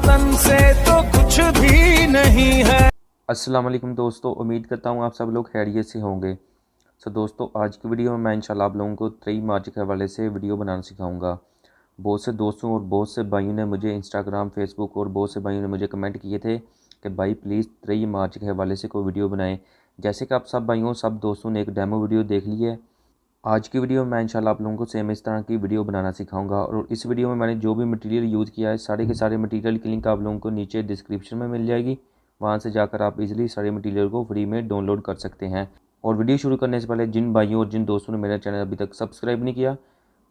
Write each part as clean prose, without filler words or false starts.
वतन से तो कुछ भी नहीं है। अस्सलाम वालेकुम दोस्तों, उम्मीद करता हूँ आप सब लोग खैरियत से होंगे। दोस्तों, आज की वीडियो में मैं इंशाल्लाह आप लोगों को 3 मार्च के हवाले से वीडियो बनाना सिखाऊंगा। बहुत से दोस्तों और बहुत से भाइयों ने मुझे इंस्टाग्राम, फेसबुक और बहुत से भाइयों ने मुझे कमेंट किए थे कि भाई प्लीज़ 3 मार्च के हवाले से कोई वीडियो बनाएं। जैसे कि आप सब भाइयों सब दोस्तों ने एक डेमो वीडियो देख ली है। आज की वीडियो में मैं इंशाल्लाह आप लोगों को सेम इस तरह की वीडियो बनाना सिखाऊंगा और इस वीडियो में मैंने जो भी मटेरियल यूज़ किया है सारे के सारे मटेरियल की लिंक आप लोगों को नीचे डिस्क्रिप्शन में मिल जाएगी। वहाँ से जाकर आप इजीली सारे मटेरियल को फ्री में डाउनलोड कर सकते हैं। और वीडियो शुरू करने से पहले जिन भाइयों और जिन दोस्तों ने मेरा चैनल अभी तक सब्सक्राइब नहीं किया,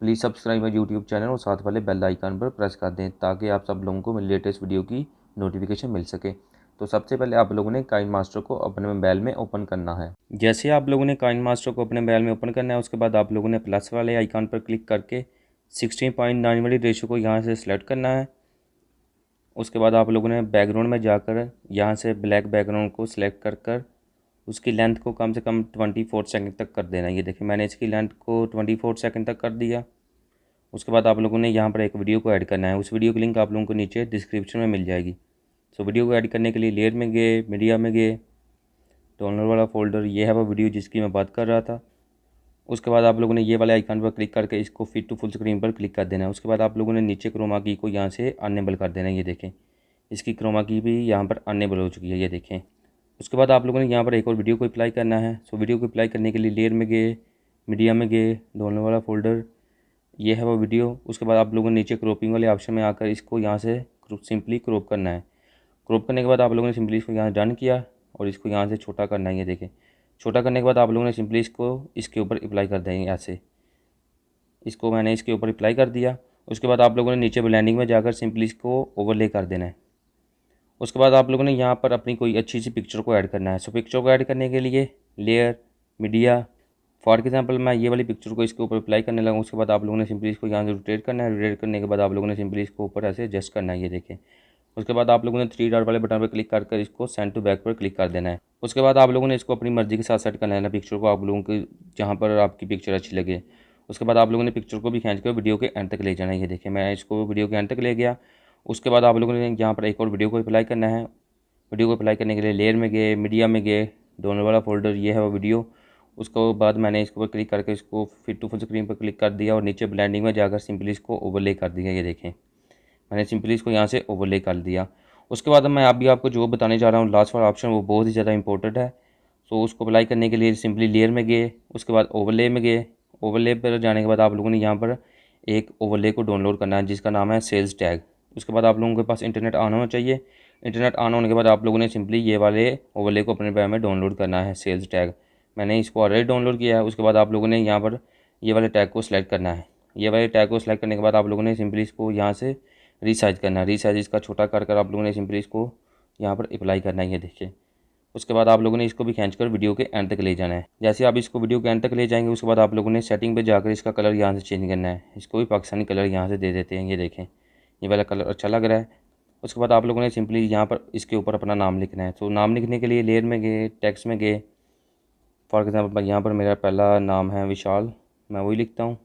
please subscribe my YouTube channel और साथ वाले बेल आइकन पर प्रेस कर दें ताकि आप सब लोगों को मेरी लेटेस्ट वीडियो की नोटिफिकेशन मिल सके। तो सबसे पहले आप लोगों ने काइन मास्टर को अपने मोबाइल में ओपन करना है। जैसे आप लोगों ने काइन मास्टर को अपने मोबाइल में ओपन करना है, उसके बाद आप लोगों ने प्लस वाले आइकन पर क्लिक करके 16:9 वाली रेशो को यहाँ से सिलेक्ट करना है। उसके बाद आप लोगों ने बैकग्राउंड में जाकर यहाँ से ब्लैक बैकग्राउंड को सिलेक्ट कर उसकी लेंथ को कम से कम 24 सेकंड तक कर देना। ये देखिए मैंने इसकी लेंथ को 24 सेकंड तक कर दिया। उसके बाद आप लोगों ने यहाँ पर एक वीडियो को ऐड करना है। उस वीडियो की लिंक आप लोगों को नीचे डिस्क्रिप्शन में मिल जाएगी। वीडियो को ऐड करने के लिए लेयर में गए, मीडिया में गए, डाउनलोड वाला फ़ोल्डर, ये है वो वीडियो जिसकी मैं बात कर रहा था। उसके बाद आप लोगों ने ये वाले आइकन पर क्लिक करके इसको फिट टू फुल स्क्रीन पर क्लिक कर देना है। उसके बाद आप लोगों ने नीचे क्रोमा की को यहाँ से अनेबल कर देना है। ये देखें इसकी क्रोमा की भी यहाँ पर अनेबल हो चुकी है, ये देखें। उसके बाद आप लोगों ने यहाँ पर एक और वीडियो को अप्लाई करना है। वीडियो को अप्लाई करने के लिए लेयर में गए, मीडिया में गए, डाउनलोड वाला फ़ोल्डर, ये है वो वीडियो। उसके बाद आप लोगों ने नीचे क्रॉपिंग वाले ऑप्शन में आकर इसको यहाँ से सिंपली क्रॉप करना है। क्रॉप करने के बाद आप लोगों ने सिंपली इसको यहाँ डन किया और इसको यहाँ से छोटा करना है। ये देखें छोटा करने के बाद आप लोगों ने सिंपली इसको इसके ऊपर अप्लाई कर देंगे। ऐसे इसको मैंने इसके ऊपर अप्लाई कर दिया। उसके बाद आप लोगों ने नीचे ब्लेंडिंग में जाकर सिंपली इसको ओवरले कर देना है। उसके बाद आप लोगों ने यहाँ पर अपनी कोई अच्छी सी पिक्चर को ऐड करना है। पिक्चर को ऐड करने के लिए लेयर, मीडिया, फॉर एग्जांपल मैं ये वाली पिक्चर को इसके ऊपर अप्लाई करने लगा। उसके बाद आप लोगों ने सिंपली इसको यहाँ से रोटेट करना है। रोटेट करने के बाद आप लोगों ने सिंपली इसको ऊपर ऐसे एडजस्ट करना है। ये देखें। उसके बाद आप लोगों ने 3 डॉट वाले बटन पर क्लिक कर इसको सेंड टू बैक पर क्लिक कर देना है। उसके बाद आप लोगों ने इसको अपनी मर्जी के साथ सेट करना है पिक्चर को, आप लोगों की जहाँ पर आपकी पिक्चर अच्छी लगे। उसके बाद आप लोगों ने पिक्चर को भी खींच कर वीडियो के एंड तक ले जाना है। ये देखें मैं इसको वीडियो के एंड तक ले गया। उसके बाद आप लोगों ने यहाँ पर एक और वीडियो को अप्लाई करना है। वीडियो को अप्लाई करने के लिए लेयर में गए, मीडिया में गए, डाउनलोड वाला फ़ोल्डर, ये है वो वीडियो। उसके बाद मैंने इसके ऊपर क्लिक करके इसको फिट टू फुल स्क्रीन पर क्लिक कर दिया और नीचे ब्लेंडिंग में जाकर सिंपली इसको ओवरले कर दिया। ये देखें मैंने सिंपली इसको यहाँ से ओवरले कर दिया। उसके बाद मैं अभी आपको जो बताने जा रहा हूँ लास्ट वाला ऑप्शन वो बहुत ही ज़्यादा इंपॉर्टेंट है। उसको अप्लाई करने के लिए सिंपली लेयर में गए, उसके बाद ओवरले में गए। ओवरले पर जाने के बाद आप लोगों ने यहाँ पर एक ओवरले को डाउनलोड करना है जिसका नाम है सेल्स टैग। उसके बाद आप लोगों के पास इंटरनेट ऑन होना चाहिए। इंटरनेट ऑन होने के बाद आप लोगों ने सिंपली ये वाले ओवरले को अपने मोबाइल में डाउनलोड करना है, सेल्स टैग। मैंने इसको ऑलरेडी डाउनलोड किया है। उसके बाद आप लोगों ने यहाँ पर ये वाले टैग को सिलेक्ट करना है। ये वाले टैग को सिलेक्ट करने के बाद आप लोगों ने सिंपली इसको यहाँ से रीसाइज करना है। रीसाइज इसका छोटा कर आप लोगों ने सिंपली इसको यहाँ पर अप्लाई करना है। ये देखिए उसके बाद आप लोगों ने इसको भी खींचकर वीडियो के एंड तक ले जाना है। जैसे आप इसको वीडियो के एंड तक ले जाएंगे उसके बाद आप लोगों ने सेटिंग पे जाकर इसका कलर यहाँ से चेंज करना है। इसको भी पाकिस्तानी कलर यहाँ से दे देते हैं। ये देखें ये वाला कलर अच्छा लग रहा है। उसके बाद आप लोगों ने सिंपली यहाँ पर इसके ऊपर अपना नाम लिखना है। नाम लिखने के लिए लेयर में गए, टेक्स्ट में गए। फॉर एग्जाम्पल यहाँ पर मेरा पहला नाम है विशाल, मैं वही लिखता हूँ।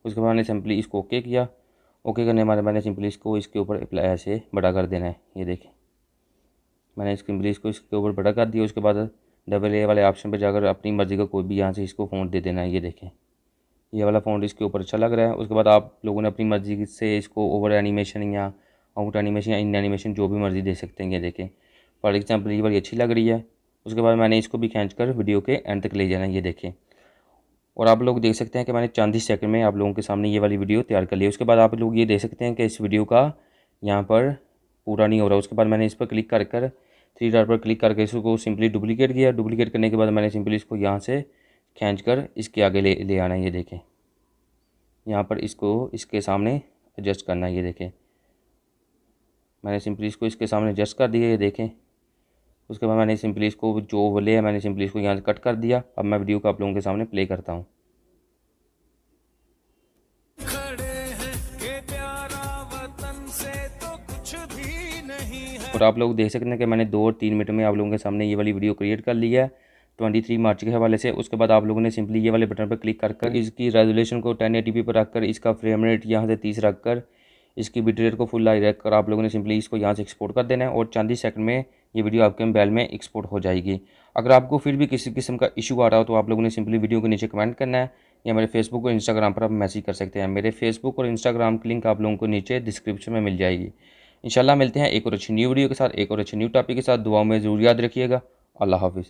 उसके बाद मैंने सिंपली इसको ओके किया। ओके करने के बाद मैंने सिंपली इसको इसके ऊपर अप्लाई ऐसे बड़ा कर देना है। ये देखें मैंने सिंपली इसको इसके ऊपर बड़ा कर दिया। उसके बाद डबल ए वाले ऑप्शन पर जाकर अपनी मर्ज़ी का कोई भी यहाँ से इसको फ़ॉन्ट दे देना है। ये देखें ये वाला फ़ॉन्ट इसके ऊपर अच्छा लग रहा है। उसके बाद आप लोगों ने अपनी मर्ज़ी से इसको ओवर एनिमेशन या आउट एनिमेशन या इन एनिमेशन जो भी मर्ज़ी दे सकते हैं। ये देखें फॉर एग्जाम्पल ये वाली अच्छी लग रही है। उसके बाद मैंने इसको भी खींच कर वीडियो के एंड तक ले जाना है। ये देखें और आप लोग देख सकते हैं कि मैंने चंद ही सेकंड में आप लोगों के सामने ये वाली वीडियो तैयार कर ली। उसके बाद आप लोग ये देख सकते हैं कि इस वीडियो का यहाँ पर पूरा नहीं हो रहा। उसके बाद मैंने इस पर क्लिक कर 3 डॉट पर क्लिक करके इसको सिंपली डुप्लीकेट किया। डुप्लीकेट करने के बाद मैंने सिंपली इसको यहाँ से खींच कर इसके आगे ले आना है। ये देखें यहाँ पर इसको इसके सामने एडजस्ट करना है। ये देखें मैंने सिंपली इसको इसके सामने एडजस्ट कर दिया। ये देखें उसके बाद मैंने सिंपली इसको जो ओवरले है मैंने सिंपली इसको यहाँ से कट कर दिया। अब मैं वीडियो को आप लोगों के सामने प्ले करता हूँ। और आप लोग देख सकते हैं कि मैंने 2 और 3 मिनट में आप लोगों के सामने ये वाली वीडियो क्रिएट कर ली है 23 मार्च के हवाले से। उसके बाद आप लोगों ने सिंपली ये वाले बटन पर क्लिक कर इसकी रेजोल्यूशन को 1080p पर रखकर इसका फ्रेम रेट यहाँ से 30 रखकर इसकी बिट रेट को फुल हाई रख कर आप लोगों ने सिंपली इसको यहाँ से एक्सपोर्ट कर देना है और चंद ही सेकंड में ये वीडियो आपके मोबाइल में एक्सपोर्ट हो जाएगी। अगर आपको फिर भी किसी किस्म का इशू आ रहा हो तो आप लोगों ने सिंपली वीडियो के नीचे कमेंट करना है या मेरे फेसबुक और इंस्टाग्राम पर आप मैसेज कर सकते हैं। मेरे फेसबुक और इंस्टाग्राम की लिंक आप लोगों को नीचे डिस्क्रिप्शन में मिल जाएगी। इंशाल्लाह मिलते हैं एक और अच्छी न्यू वीडियो के साथ, एक और अच्छी न्यू टॉपिक के साथ। दुआओं में ज़रूर याद रखिएगा। अल्लाह हाफिज़।